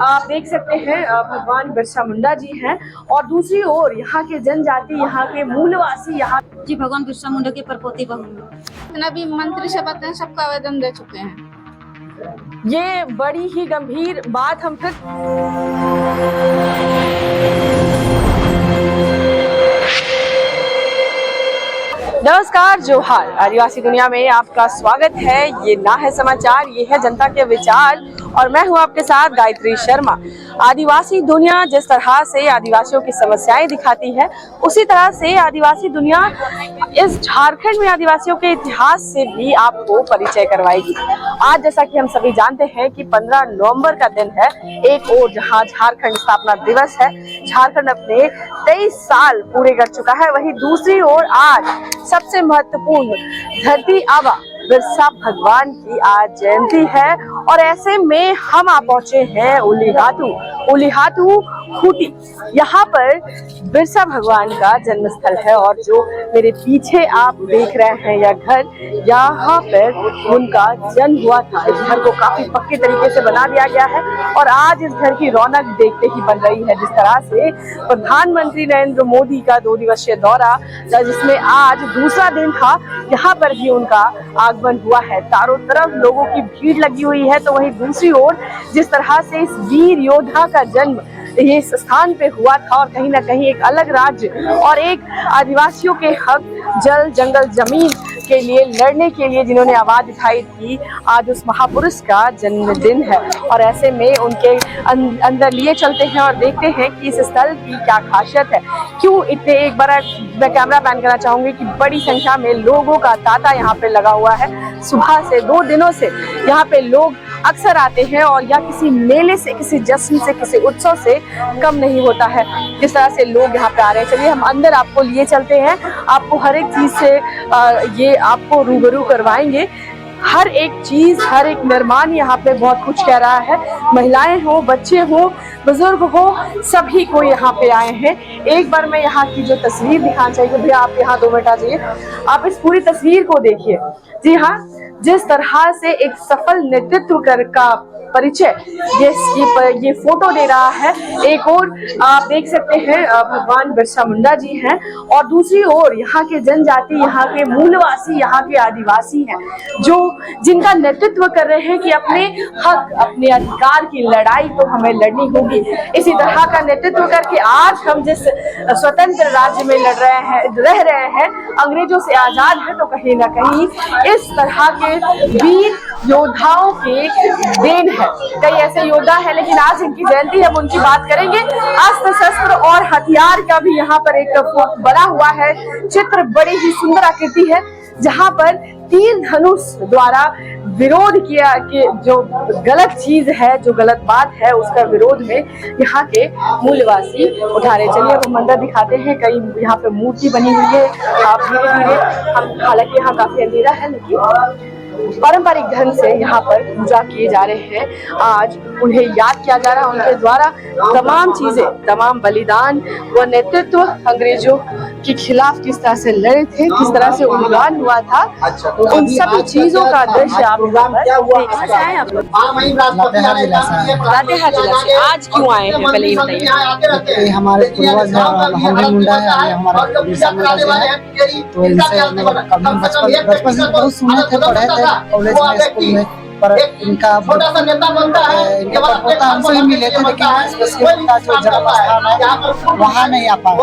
आप देख सकते हैं भगवान बिरसा मुंडा जी हैं और दूसरी ओर यहाँ के जनजाति, यहाँ के मूलवासी, यहाँ जी भगवान बिरसा मुंडा के परपोती बहू। जितना भी मंत्री से बताते हैं सबका आवेदन दे चुके हैं। ये बड़ी ही गंभीर बात हम फिर नमस्कार, जोहार। आदिवासी दुनिया में आपका स्वागत है। ये ना है समाचार, ये है जनता के विचार और मैं हूं आपके साथ गायत्री शर्मा। आदिवासी दुनिया जिस तरह से आदिवासियों की समस्याएं दिखाती है, उसी तरह से आदिवासी दुनिया इस झारखंड में आदिवासियों के इतिहास से भी आपको परिचय करवाएगी। आज जैसा कि हम सभी जानते हैं कि 15 नवंबर का दिन है। एक और जहां झारखंड स्थापना दिवस है, झारखंड अपने 23 साल पूरे कर चुका है, वहीं दूसरी ओर आज सबसे महत्वपूर्ण धरती आबा बिरसा भगवान की आज जयंती है और ऐसे में हम आ पहुंचे हैं उलीहातू खूंटी। यहाँ पर बिरसा भगवान का जन्म स्थल है और जो मेरे पीछे आप देख रहे हैं यह घर, यहाँ पर उनका जन्म हुआ था। इस घर को काफी पक्के तरीके से बना दिया गया है और आज इस घर की रौनक देखते ही बन रही है। जिस तरह से प्रधानमंत्री नरेंद्र मोदी का 2 दिवसीय दौरा, जिसमें आज दूसरा दिन था, यहाँ पर भी उनका आगमन हुआ है। चारों तरफ लोगों की भीड़ लगी हुई है, तो वहीं दूसरी ओर जिस तरह से इस वीर योद्धा का जन्म ये इस स्थान पे हुआ था और कहीं ना कहीं एक अलग राज्य और एक आदिवासियों के हक, जल जंगल जमीन के लिए लड़ने के लिए जिन्होंने आवाज उठाई थी, आज उस महापुरुष का जन्मदिन है। और ऐसे में उनके अंदर लिए चलते हैं और देखते हैं कि इस स्थल की क्या खासियत है, क्यों इतने। एक बार मैं कैमरा पैन करना चाहूंगी कि बड़ी संख्या में लोगों का तांता यहाँ पे लगा हुआ है। सुबह से 2 दिनों से यहाँ पे लोग अक्सर आते हैं और या किसी मेले से, किसी जश्न से, किसी उत्सव से कम नहीं होता है। जिस तरह से लोग यहाँ पे आ रहे हैं, चलिए हम अंदर आपको लिए चलते हैं, आपको हर एक चीज से ये आपको रूबरू करवाएंगे। हर एक चीज, हर एक निर्माण यहाँ पे बहुत कुछ कह रहा है। महिलाएं हो, बच्चे हो, बुजुर्ग हो, सभी को यहाँ पे आए हैं। एक बार मैं यहाँ की जो तस्वीर दिखाना चाहिए, भैया आप यहाँ 2 मिनट आ जाइए, आप इस पूरी तस्वीर को देखिए। जी हाँ, जिस तरह से एक सफल नेतृत्व का परिचय ये फोटो दे रहा है। एक और आप देख सकते हैं भगवान बिरसा मुंडा जी हैं और दूसरी ओर यहाँ के जनजाति, यहाँ के मूलवासी, यहाँ के आदिवासी हैं, जो जिनका नेतृत्व कर रहे हैं कि अपने हक, अपने अधिकार की लड़ाई तो हमें लड़नी होगी। इसी तरह का नेतृत्व करके आज हम जिस स्वतंत्र राज्य में रह रहे हैं, अंग्रेजों से आजाद है, तो कहीं ना कहीं इस तरह के वीर योद्धाओं के देन है। कई ऐसे योद्धा है, लेकिन आज इनकी जयंती है, हम उनकी बात करेंगे। अस्त्र शस्त्र और हथियार का भी यहाँ पर एक बना हुआ है चित्र, बड़ी ही सुंदर आकृति है, जहाँ पर तीर धनुष द्वारा विरोध किया कि जो गलत चीज है, जो गलत बात है, उसका विरोध में यहाँ के मूलवासी उठा रहे। चलिए हम मंदिर दिखाते हैं। कई यहाँ पे मूर्ति बनी हुई है। आप धीरे धीरे हम, हालांकि यहाँ काफी अंधेरा है, लेकिन पारंपरिक ढंग से यहाँ पर पूजा किए जा रहे हैं। आज उन्हें याद किया जा रहा है, उनके द्वारा तमाम चीजें, तमाम बलिदान व नेतृत्व अंग्रेजों के खिलाफ किस तरह से लड़े थे, किस तरह से उन्मूलन हुआ था, उन सभी चीजों का दृश्य आप लातेहार जिला से आज क्यों आए हैं, पहले ये बताइए। हमारे पूर्वज मुंडा है, हमारा बिरसा मुंडा जी है, तो इनसे बचपन से बहुत सुने थे, पढ़े थे कॉलेज में, स्कूल में, पर इनका परपोता हमसे ही मिले थे, लेकिन इनका जो जन्म स्थान है वहाँ नहीं आ पाए,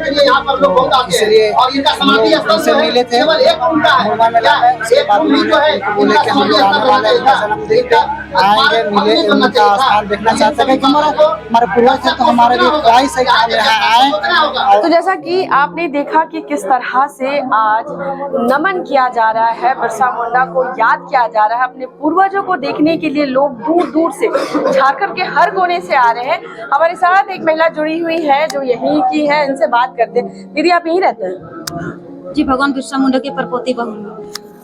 इसलिए हम लोग उनसे मिले थे मुर्गा मेला में। उसके बाद बोले कि हम लोग आने वाले उनका जन्मदिन पे आएंगे, मिले, उनका स्थान देखना चाहते हैं, हमारे पूर्वज थे, तो हमारे लिए ख्वाहिश है कि हम यहाँ आए। तो जैसा कि आपने देखा कि किस तरह से आज नमन किया जा रहा है, बिरसा मुंडा को याद किया जा रहा है। अपने पूर्वजों को देखने के लिए लोग दूर दूर से, झारखंड के हर कोने से आ रहे हैं। हमारे साथ एक महिला जुड़ी हुई है जो यहीं की है, इनसे बात करते हैं। दीदी आप यहीं रहते हैं? जी भगवान बिरसा मुंडा के परपोती बहू।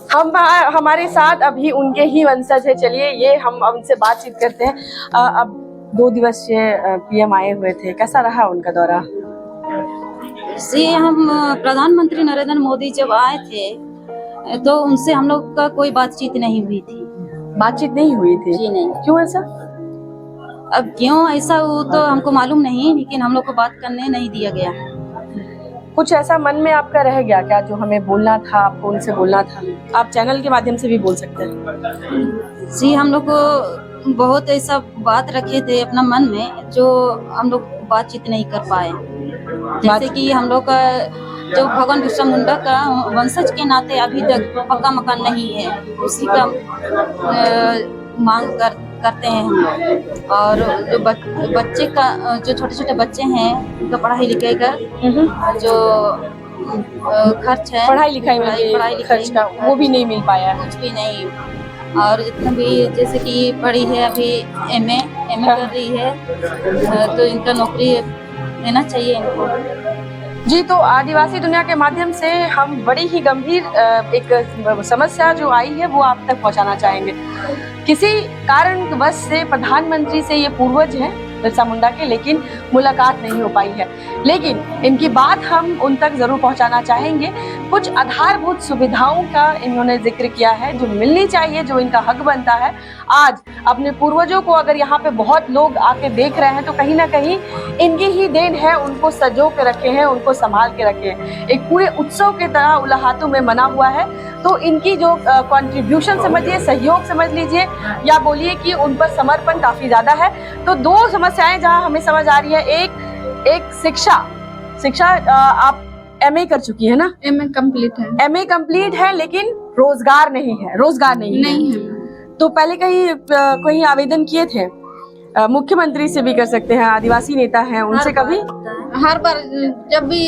हमारे साथ अभी उनके ही वंशज है। चलिए ये हम उनसे बातचीत करते हैं। अब 2 दिवसीय पीएम आए हुए थे, कैसा रहा उनका दौरा? हम प्रधानमंत्री नरेंद्र मोदी जब आए थे तो उनसे हम लोग का कोई बातचीत नहीं हुई थी। बातचीत नहीं हुई थी? जी नहीं। क्यों ऐसा? अब क्यों ऐसा वो तो हमको मालूम नहीं, लेकिन हम लोग को बात करने नहीं दिया गया। कुछ ऐसा मन में आपका रह गया क्या जो हमें बोलना था, आपको उनसे बोलना था? आप चैनल के माध्यम से भी बोल सकते हैं। जी, हम लोग को बहुत ऐसा बात रखे थे अपना मन में, जो हम लोग बातचीत नहीं कर पाए। जैसे कि हम लोग का जो भगवान बिरसा मुंडा का वंशज के नाते अभी तक पक्का मकान नहीं है, उसी का मांग करते हैं हम। और जो बच्चे का जो छोटे छोटे बच्चे हैं उनका पढ़ाई लिखाई का जो खर्च है, पढ़ाई लिखाई में खर्च का वो भी नहीं मिल पाया है। कुछ भी नहीं। और जितना भी जैसे कि पढ़ी है अभी एमए कर रही है, तो इनका नौकरी देना चाहिए इनको। जी, तो आदिवासी दुनिया के माध्यम से हम बड़ी ही गंभीर एक समस्या जो आई है वो आप तक पहुंचाना चाहेंगे। किसी कारणवश से प्रधानमंत्री से ये पूर्वज हैं बिरसा मुंडा के, लेकिन मुलाकात नहीं हो पाई है। लेकिन इनकी बात हम उन तक जरूर पहुंचाना चाहेंगे। कुछ आधारभूत सुविधाओं का इन्होंने जिक्र किया है जो मिलनी चाहिए, जो इनका हक बनता है। आज अपने पूर्वजों को अगर यहाँ पे बहुत लोग आके देख रहे हैं तो कहीं ना कहीं इनकी ही देन है, उनको सजो के रखे हैं, उनको संभाल के रखे हैं। एक पूरे उत्सव के तरह उलाहातों में मना हुआ है। तो इनकी जो कंट्रीब्यूशन समझिए, सहयोग समझ लीजिए, या बोलिए कि उन पर समर्पण काफी ज्यादा है। तो दो समस्याएं जहां हमें समझ आ रही है, एक शिक्षा आप एमए कर चुकी है ना? एमए कंप्लीट है। एमए कंप्लीट है, लेकिन रोजगार नहीं है। तो पहले कहीं आवेदन किए थे? मुख्यमंत्री से भी कर सकते हैं, आदिवासी नेता हैं, उनसे कभी? हर बार जब भी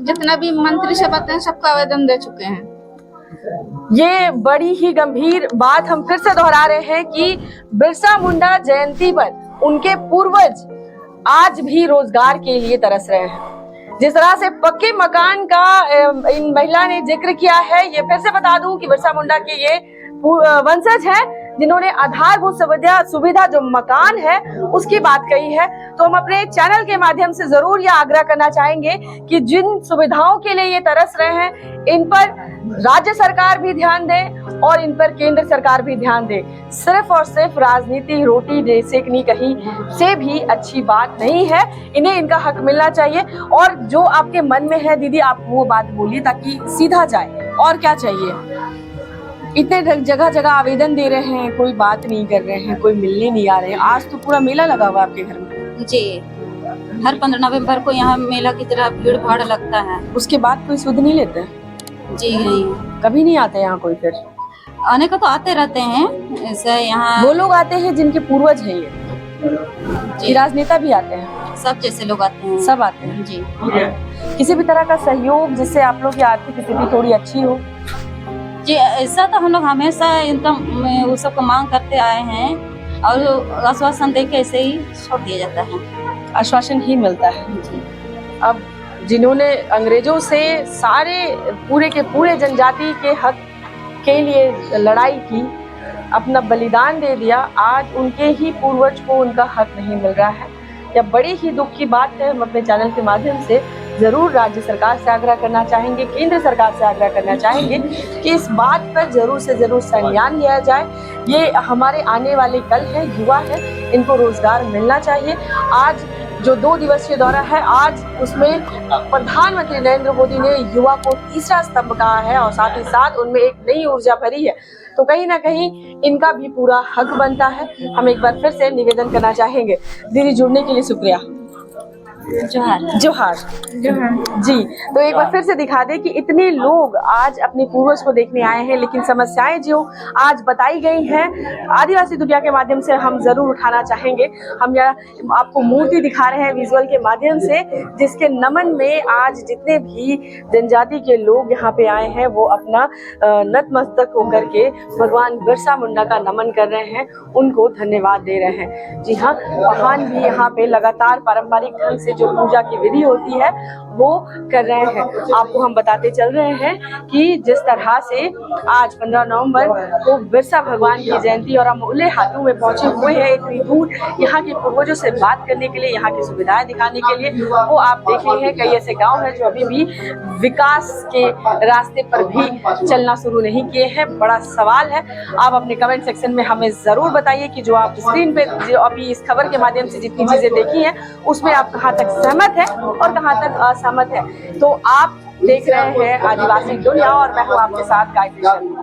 जितना भी मंत्री सब आते हैं सबका आवेदन दे चुके हैं। ये बड़ी ही गंभीर बात हम फिर से दोहरा रहे हैं कि बिरसा मुंडा जयंती पर उनके पूर्वज आज भी रोजगार के लिए तरस रहे हैं। जिस तरह से पक्के मकान का इन महिला ने जिक्र किया है, ये फिर से बता दूं कि बिरसा मुंडा के ये वंशज हैं जिन्होंने आधारभूत सुविधा जो मकान है उसकी बात कही है। तो हम अपने चैनल के माध्यम से जरूर यह आग्रह करना चाहेंगे कि जिन सुविधाओं के लिए ये तरस रहे हैं, इन पर राज्य सरकार भी ध्यान दे और इन पर केंद्र सरकार भी ध्यान दे। सिर्फ और सिर्फ राजनीति रोटी सेकनी कहीं से भी अच्छी बात नहीं है। इन्हें इनका हक मिलना चाहिए। और जो आपके मन में है दीदी, आप वो बात बोलिए ताकि सीधा जाए। और क्या चाहिए? इतने जगह जगह आवेदन दे रहे हैं, कोई बात नहीं कर रहे हैं, कोई मिलने नहीं आ रहे हैं। आज तो पूरा मेला लगा हुआ आपके घर में। जी, हर 15 नवंबर को यहाँ मेला की तरह भीड़ भाड़ लगता है। उसके बाद कोई सुध नहीं लेते? जी नहीं, कभी नहीं आते यहाँ कोई? फिर आने का तो आते रहते हैं ऐसे यहाँ। वो लोग आते हैं जिनके पूर्वज हैं ये राजनेता भी आते हैं? सब जैसे लोग आते हैं, सब आते हैं जी। किसी भी तरह का सहयोग जिससे आप लोग की आर्थिक स्थिति थोड़ी अच्छी हो? जी, ऐसा तो हम लोग हमेशा इनका वो सबको मांग करते आए हैं और आश्वासन दे के ऐसे ही छोड़ दिया जाता है। आश्वासन ही मिलता है। जी। अब जिन्होंने अंग्रेजों से सारे पूरे के पूरे जनजाति के हक के लिए लड़ाई की, अपना बलिदान दे दिया, आज उनके ही पूर्वज को उनका हक नहीं मिल रहा है। यह बड़ी ही दुख की बात है। हम अपने चैनल के माध्यम से जरूर राज्य सरकार से आग्रह करना चाहेंगे, केंद्र सरकार से आग्रह करना चाहेंगे कि इस बात पर जरूर से जरूर संज्ञान लिया जाए। ये हमारे आने वाले कल है, युवा है, इनको रोजगार मिलना चाहिए। आज जो 2 दिवसीय दौरा है, आज उसमें प्रधानमंत्री नरेंद्र मोदी ने युवा को तीसरा स्तंभ कहा है और साथ ही साथ उनमें एक नई ऊर्जा भरी है। तो कहीं ना कहीं इनका भी पूरा हक बनता है। हम एक बार फिर से निवेदन करना चाहेंगे। दीदी, जुड़ने के लिए शुक्रिया। जोहार। जोहार जी। तो एक बार फिर से दिखा दे कि इतने लोग आज अपने पूर्वज को देखने आए हैं, लेकिन समस्याएं जो आज बताई गई हैं आदिवासी दुनिया के माध्यम से हम जरूर उठाना चाहेंगे। हम यह आपको मूर्ति दिखा रहे हैं विजुअल के माध्यम से, जिसके नमन में आज जितने भी जनजाति के लोग यहाँ पे आए हैं वो अपना नतमस्तक होकर के भगवान बिरसा मुंडा का नमन कर रहे हैं, उनको धन्यवाद दे रहे हैं। जी हाँ, वाहन भी यहाँ पे लगातार पारंपरिक ढंग से जो पूजा की विधि होती है वो कर रहे हैं। आपको हम बताते चल रहे हैं कि जिस तरह से आज 15 नवंबर को बिरसा भगवान की जयंती और हम उले हाथों में पहुंचे हुए हैं इतनी दूर यहाँ के पूर्वजों से बात करने के लिए, यहाँ की सुविधाएं दिखाने के लिए। वो आप देख रहे हैं कई ऐसे गांव हैं जो अभी भी विकास के रास्ते पर भी चलना शुरू नहीं किए हैं। बड़ा सवाल है, आप अपने कमेंट सेक्शन में हमें जरूर बताइए कि जो आप स्क्रीन पे जो अभी इस खबर के माध्यम से जितनी चीजें देखी हैं उसमें आप कहाँ तक सहमत हैं और कहाँ तक असहमत है। तो आप देख रहे हैं आदिवासी दुनिया और मैं हूँ आपके साथ गायत्री शर्मा।